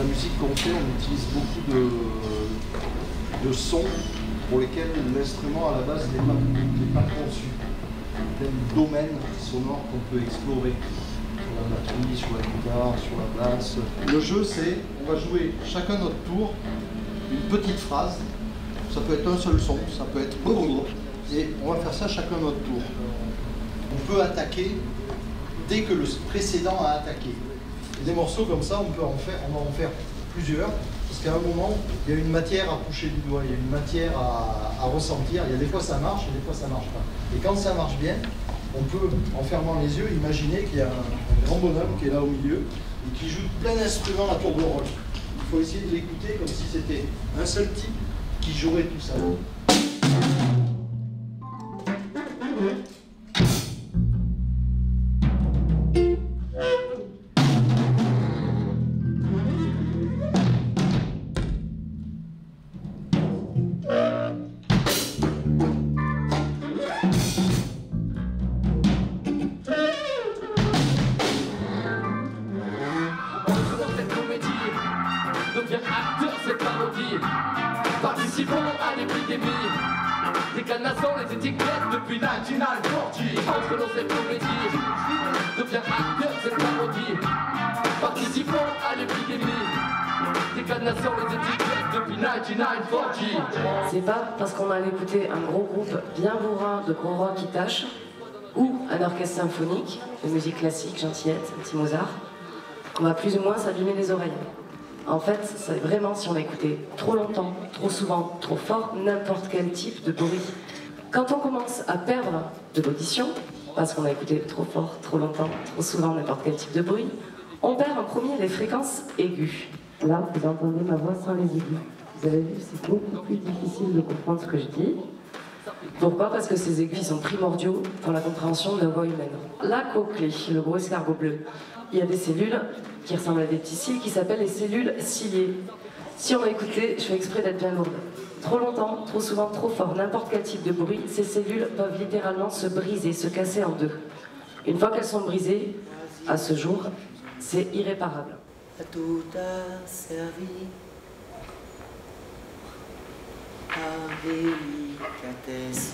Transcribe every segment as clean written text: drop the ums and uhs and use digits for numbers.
la musique qu'on fait, on utilise beaucoup de sons pour lesquels l'instrument à la base n'est pas conçu. Tel domaine sonore qu'on peut explorer sur la batterie, sur la guitare, sur la basse. Le jeu, c'est, on va jouer chacun notre tour une petite phrase. Ça peut être un seul son, ça peut être bongo. Et on va faire ça chacun notre tour. On peut attaquer dès que le précédent a attaqué. Et des morceaux comme ça, on va en faire plusieurs. Parce qu'à un moment, il y a une matière à toucher du doigt, il y a une matière à ressentir. Il y a des fois ça marche et des fois ça marche pas. Et quand ça marche bien, on peut, en fermant les yeux, imaginer qu'il y a un grand bonhomme qui est là au milieu et qui joue plein d'instruments à tour de rôle. Il faut essayer de l'écouter comme si c'était un seul type qui jouerait tout ça. Deviens acteur, c'est parodie. Participons à l'épidémie. Déclinaison les étiquettes depuis 1940. Entre dans cette comédie. Deviens acteur, c'est parodie. Participons à l'épidémie. Déclinaison les étiquettes depuis 1940. C'est pas parce qu'on allait écouter un gros groupe bien bourrin de gros rock qui tâche ou un orchestre symphonique de musique classique, gentillette, un petit Mozart, qu'on va plus ou moins s'abîmer les oreilles. En fait, c'est vraiment si on a écouté trop longtemps, trop souvent, trop fort, n'importe quel type de bruit. Quand on commence à perdre de l'audition, parce qu'on a écouté trop fort, trop longtemps, trop souvent, n'importe quel type de bruit, on perd en premier les fréquences aiguës. Là, vous entendez ma voix sans les aigus. Vous avez vu, c'est beaucoup plus difficile de comprendre ce que je dis. Pourquoi? Parce que ces aigus sont primordiaux pour la compréhension de la voix humaine. La cochlée, le gros escargot bleu, il y a des cellules qui ressemblent à des petits cils qui s'appellent les cellules ciliées. Si on a écouté, je fais exprès d'être bien lourde. Trop longtemps, trop souvent, trop fort, n'importe quel type de bruit, ces cellules peuvent littéralement se briser, se casser en deux. Une fois qu'elles sont brisées, à ce jour, c'est irréparable. À tout a servi, à délicatesse,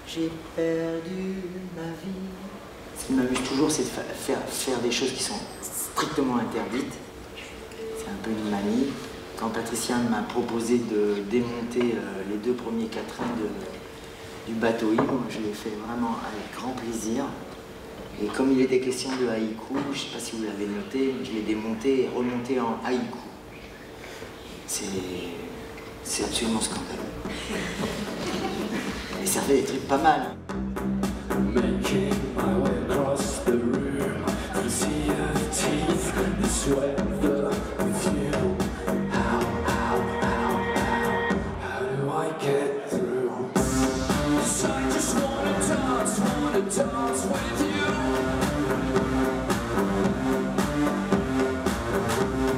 j'ai perdu ma vie. Ce qui m'amuse toujours, c'est de faire des choses qui sont strictement interdites. C'est un peu une manie. Quand Patricia m'a proposé de démonter les 2 premiers quatrains du bateau ivre, je l'ai fait vraiment avec grand plaisir. Et comme il était question de haïku, je ne sais pas si vous l'avez noté, je l'ai démonté et remonté en haïku. C'est absolument scandaleux. Et ça fait des trucs pas mal. Making my way across the room, the sea of teeth, this weather with you. How do I get through? 'Cause I just wanna dance with you.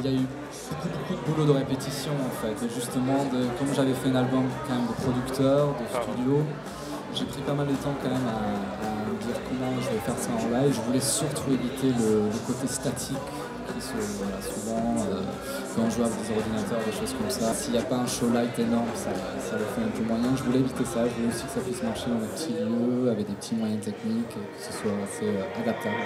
Il y a eu beaucoup de boulot de répétition en fait, et justement, comme j'avais fait un album quand même de producteur, de studio, j'ai pris pas mal de temps quand même à me dire comment je vais faire ça en live. Je voulais surtout éviter le côté statique qui souvent quand on joue avec des ordinateurs, des choses comme ça. S'il n'y a pas un show light énorme, ça le fait un peu moyen. Je voulais éviter ça, je voulais aussi que ça puisse marcher dans des petits lieux, avec des petits moyens techniques, que ce soit assez adaptable.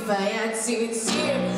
if I had to, it's here.